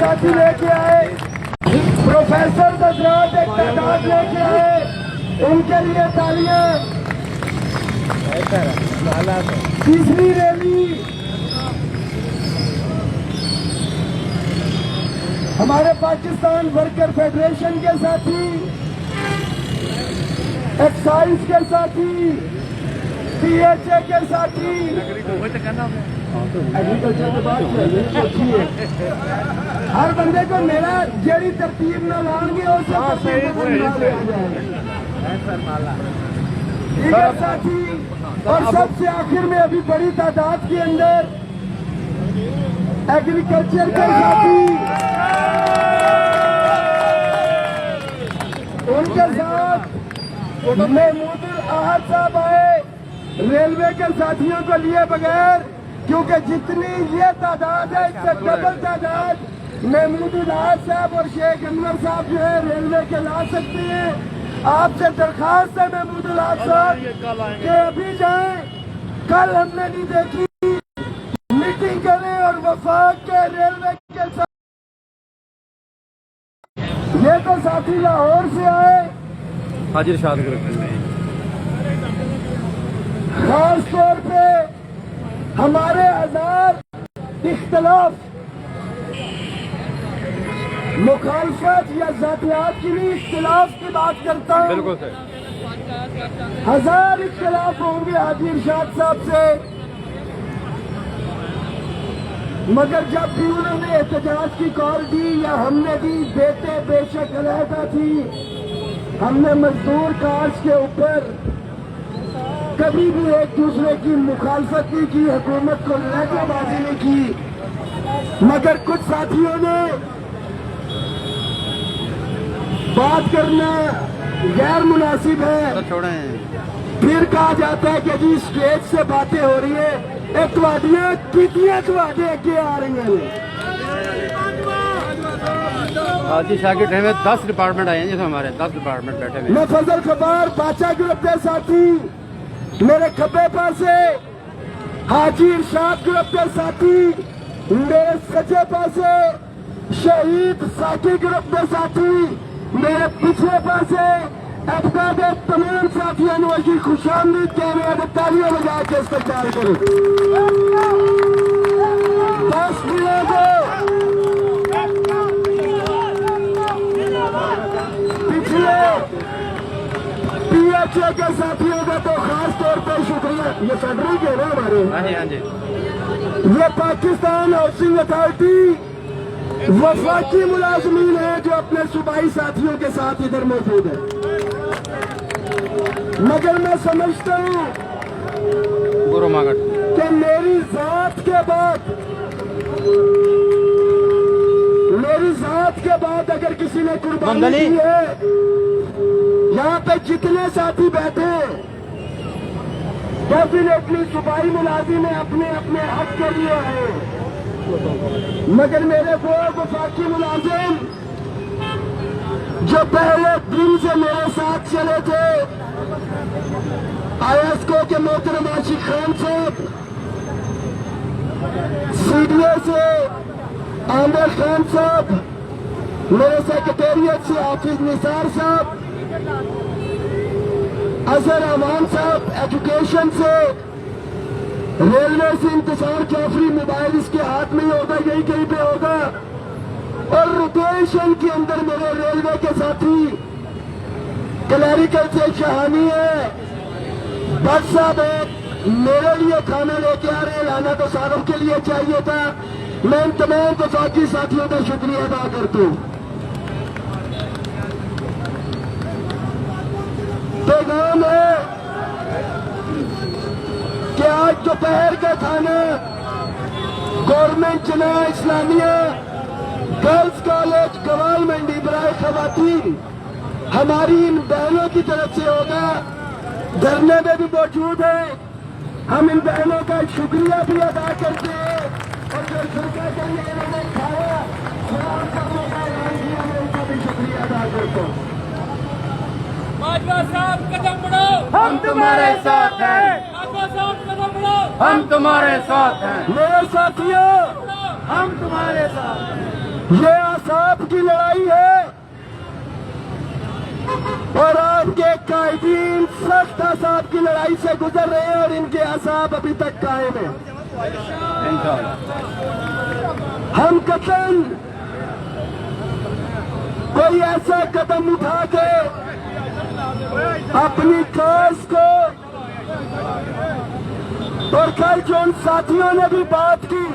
साथी लेके आए, प्रोफेसर हजरात एक तादाद लेके आए, उनके लिए तालियां। तीसरी रैली हमारे पाकिस्तान वर्कर फेडरेशन के साथी, एक्साइज के साथी, PHA के साथी, एग्रीकल्चर के बाद हर बंदे को मेरा जेड़ी तरतीब न लाएंगे ठीक है साथी। और सबसे आखिर में अभी बड़ी तादाद के अंदर एग्रीकल्चर के साथी, उनके साथ महमूदुल अहद साहब आए, रेलवे के साथियों को लिए बगैर, क्योंकि जितनी ये तादाद है इससे डबल तादाद महमूदुल अहद साहब और शेख अनवर साहब जो है रेलवे के ला सकते हैं। आपसे दरखास्त है महमूदुल अहद साहब कि अभी जाएं, कल हमने नहीं देखी, मीटिंग करें और वफाक के रेलवे के साथ। ये तो साथी लाहौर से आए, हाजिर शाद खास तौर पे हमारे हजार इख्तलाफ मुखालफत या जातियात की भी इख्तलाफ की बात करता हूँ। बिल्कुल सर, हजार इख्तलाफ होंगे हाजी इरशाद साहब से, मगर जब भी उन्होंने एहतजाज की कॉल दी या हमने दी, देते बेशक अलहदा थी, हमने मजदूर कार्ड के ऊपर कभी भी एक दूसरे की मुखालफत नहीं की, हुकूमत को लहराबाजी नहीं की, मगर कुछ साथियों ने बात करना गैर मुनासिब है, फिर कहा जाता है कि जी स्टेज से बातें हो रही है, एक तुहाडियां कीतियां तुहाडे अगे आ रही हैं। हाजी शागिद में 10 डिपार्टमेंट आए हैं, जैसे हमारे 10 डिपार्टमेंट बैठे हुए। मैं फजल खबार बाचा ग्रुप के साथी, मेरे खब्बे पासे हाजी इरशाद ग्रुप के साथी, मेरे सज्जे पासे शहीद साकी ग्रुप के साथी, मेरे पिछले पासे अफगा के तमाम साथियों ने वही खुशामदीद कह रहे हैं, तालियां बजा के इस्तेमाल करें। 10 दिनों को पिछले PHA के साथियों का तो खास तौर पर शुक्रिया। ये फेडरल के ना हमारे, ये पाकिस्तान हाउसिंग अथॉरिटी वफाकी मुलाजमीन है जो अपने सूबाई साथियों के साथ इधर मौजूद है, मगर मैं समझता हूँ कि मेरी जात के बाद अगर किसी ने कुर्बानी दी है, यहाँ पे जितने साथी बैठे डेफिनेटली सूबाई मुलाजिम अपने अपने हक के लिए है, मगर मेरे वो वफाकी मुलाजिम जो पहले दिन से मेरे साथ चले थे, ISCO के मोहतरम आशिक खान साहब, CDA से आमिर खान साहब, मेरे सेक्रेटेरिएट से हाफिज निसार साहब, अजहर अमान साहब एजुकेशन से, रेलवे से इंतजार जाफरी, मोबाइल इसके हाथ में ही होगा, यही कहीं पे होगा, और रोटेशन के अंदर मेरे रेलवे के साथी क्लैरिकल से शहानी है, भट्ट साहब मेरे लिए खाना लेके आ रहे हैं, लाना तो सारों के लिए चाहिए था। मैं इन तमाम वफाकी साथियों का शुक्रिया अदा करता हूँ। पैगाम है कि आज दोपहर का खाना गवर्नमेंट जना इस्लामिया गर्ल्स कॉलेज गवाल मंडी बराए खवातीन हमारी इन बहनों की तरफ से होगा। धरने में भी मौजूद है, हम इन बहनों का शुक्रिया भी अदा करते हैं, और जो शुक्रिया के लिए इन्होंने खाया सलाम करने का ऐलान किया, मैं उनका भी शुक्रिया अदा करता हूँ। बाजवा साहब कदम बढ़ाओ, हम तुम्हारे साथ हैं, बाजवा साहब कदम बढ़ाओ, हम तुम्हारे साथ हैं, मेरे साथियों हम तुम्हारे साथ हैं। ये आसाब की लड़ाई है और आपके कायदीन सख्त आसाब की लड़ाई से गुजर रहे हैं और इनके आसाब अभी तक कायम है। हम कतन कोई ऐसा कदम उठा के अपनी काज को, और कल जो उन साथियों ने भी बात की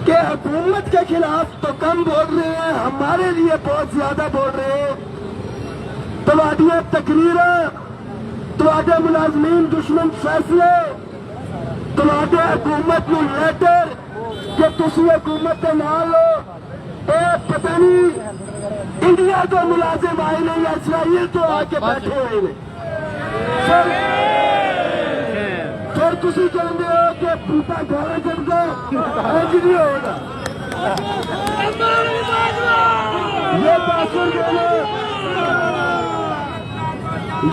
कि हुकूमत के खिलाफ तो कम बोल रहे हैं, हमारे लिए बहुत ज्यादा बोल रहे हैं। तुम्हारी तकरीर, तुम्हारे मुलाजमीन दुश्मन फैसले, तुम्हारे हुकूमत को लेटर कि तुम हुकूमत के नाल लो, पता नहीं इंडिया को मुलाजिम आए नहीं, इसराइल तो आके बैठे हुए हैं। फिर तुम कहते हो कि बूटा गाना चलता आज नहीं होगा। ये तासुर देने,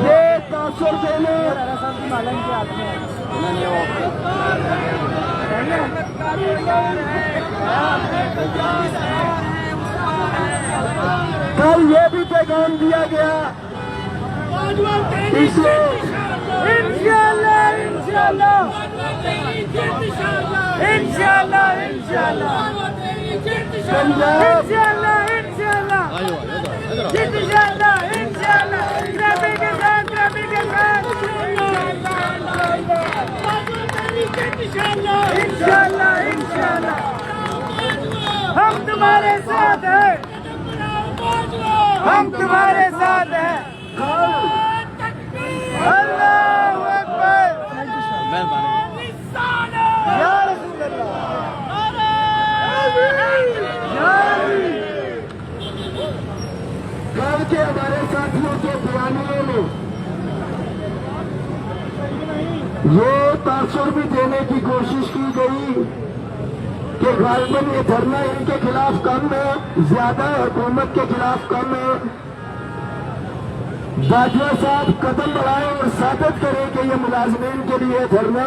ये तासुर देने कल ये भी पैगाम दिया गया इसे इंशाल्लाह इंशाल्लाह इंशाल्लाह इंशाल्लाह पंजाब इंशाल्लाह इंशाल्लाह रबी के साथ इंशाल्लाह इंशाल्लाह हम तुम्हारे साथ हैं, हम तुम्हारे साथ हैं। अल्लाहू अकबर। या रसूल अल्लाह। कल के हमारे साथियों के बयानियों में ये तासुर भी देने की कोशिश की गई कि गालिबन ये धरना इनके खिलाफ कम है, ज्यादा हुकूमत के खिलाफ कम है। बाजवा साहब कदम बढ़ाए और साबित करें कि ये मुलाजमीन के लिए धरना,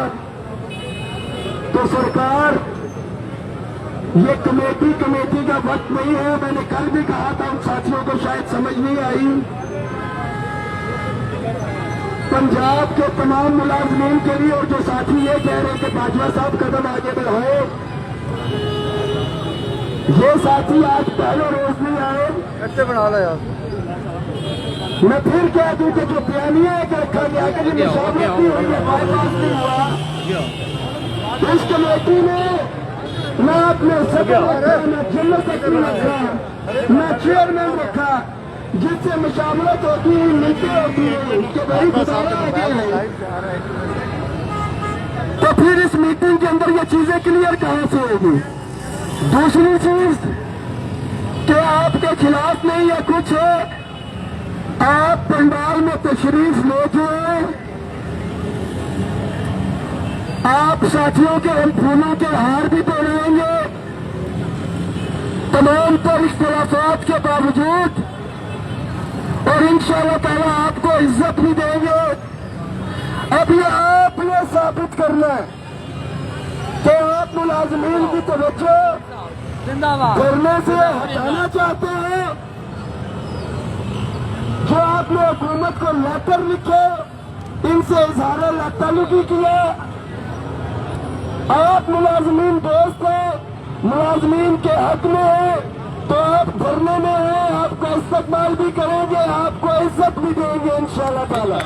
तो सरकार ये कमेटी का वक्त नहीं है। मैंने कल भी कहा था, उन साथियों को शायद समझ नहीं आई। पंजाब के तमाम मुलाजमीन के लिए, और जो साथी ये कह रहे हैं कि बाजवा साहब कदम आगे बढ़ाए, ये साथी आज पहले रोज नहीं आए। कैसे बना लो यार, मैं फिर कह दूं कि जो बयानिया एक रखा गया कि मुशावरत नहीं हुई है, बाईपास नहीं हुआ। इस कमेटी में मैं अपने सदर रखा, मैं जनरल सेक्रेटरी रखा, मैं चेयरमैन रखा, जिससे मुशावरत होती है, मीटिंग होती है कि भाई गुजारा आगे है। तो फिर इस मीटिंग के अंदर ये चीजें क्लियर कहां से होगी? दूसरी चीज कि आपके खिलाफ नहीं है कुछ है, आप पंडाल में तशरीफ ले जाए, आप साथियों के हम फूलों के हार भी पहनाएंगे, तमाम पर इख्तिलाफात के बावजूद, और इंशाअल्लाह ताला आपको इज्जत भी देंगे। अब ये आपने साबित करना है कि आप मुलाजमीन की तवज्जो करने से हटाना चाहते हैं। जो आपने हुकूमत को लेटर लिखे, इनसे इजहार ताल्लुकी किया, आप मुलाजमीन दोस्त हैं, मुलाजमीन के हक में है, तो आप धरने में हैं, आपका इस्तकबाल भी करेंगे, आपको इज्जत भी देंगे इंशाअल्लाह ताला।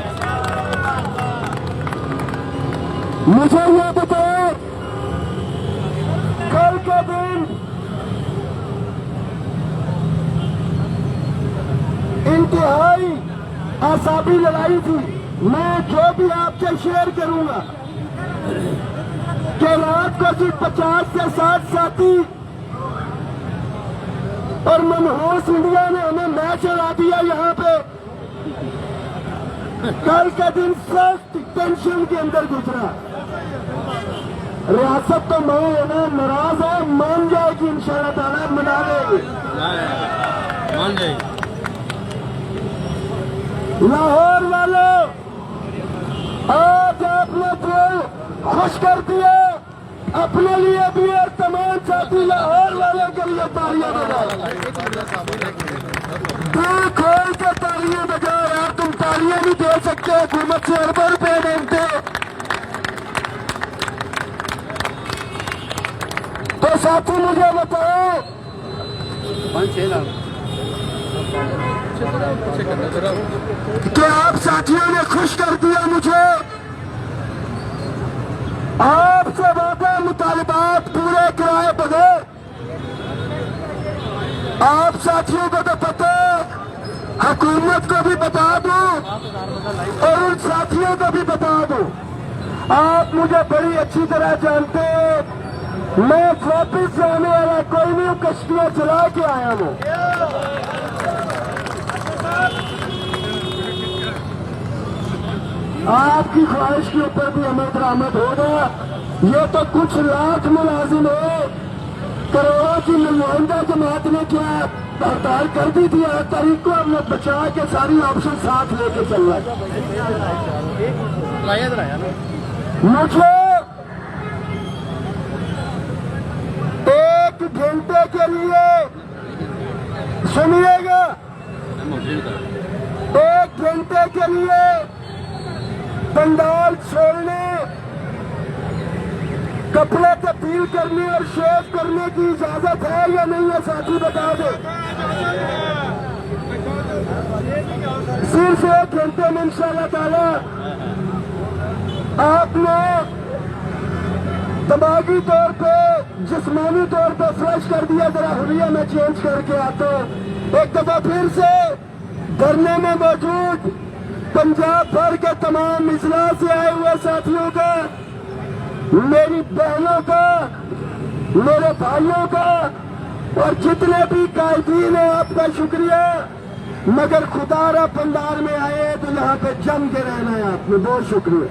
मुझे ये बताओ, कल के दिन इंतहाई आसाबी लड़ाई थी। मैं जो भी आपसे शेयर करूंगा कि रात को सिर्फ 50 से 60 साथी और मनहूस इंडिया ने हमें मैच हरा दिया यहाँ पे। कल का दिन सख्त टेंशन के अंदर गुजरा। रियासत तो मैं ना नाराज है, मान जाएगी इंशाअल्लाह ताला, मना लेगी, मान जाएगी। लाहौर वालों, आज आपने दिल खुश कर दिए, अपने लिए भी और तमाम साथी लाहौर वालों के लिए तालियां बजाओ, दिल खोल के तालियां बजाओ यार। तुम तालियां नहीं दे सकते, हुकूमत से अरबों रुपए मांगते। तो साथी मुझे बताओ, 5-6 लाख कि आप साथियों ने खुश कर दिया मुझे। आपसे वादा मुतालबात पूरे कराए बगैर आप साथियों को तो पता, हुकूमत को भी बता दूं और उन साथियों को भी बता दूं। आप मुझे बड़ी अच्छी तरह जानते हैं, मैं वापिस से आने वाला कोई नहीं हूं, कश्तियां चला के आया हूं। आपकी ख्वाहिश के ऊपर भी अमल दरामद होगा। ये तो कुछ लाख मुलाजिम है, करोड़ों की नुमाइंदा जमात ने क्या हड़ताल कर दी थी। 8 तारीख को हमने बचा के सारी ऑप्शन साथ लेके चल रहा है। मुझे 1 घंटे के लिए सुनिएगा, 1 घंटे के लिए पंडाल छोड़ने, कपड़े तब्दील करने और शेव करने की इजाजत है या नहीं है साथी बता दे। सिर्फ 1 घंटे में इंशाअल्लाह ताला आपने दिमागी तौर पे, जिस्मानी तौर पे फ्रेश कर दिया। जरा हुलिया में चेंज करके आता हूं एक दफा फिर से। धरने में मौजूद पंजाब भर के तमाम इजला से आए हुए साथियों का, मेरी बहनों का, मेरे भाइयों का और जितने भी कायदीन हैं आपका शुक्रिया। मगर खुदारा पंडाल में आए तो यहाँ पे जम के रहना है आपने, बहुत शुक्रिया।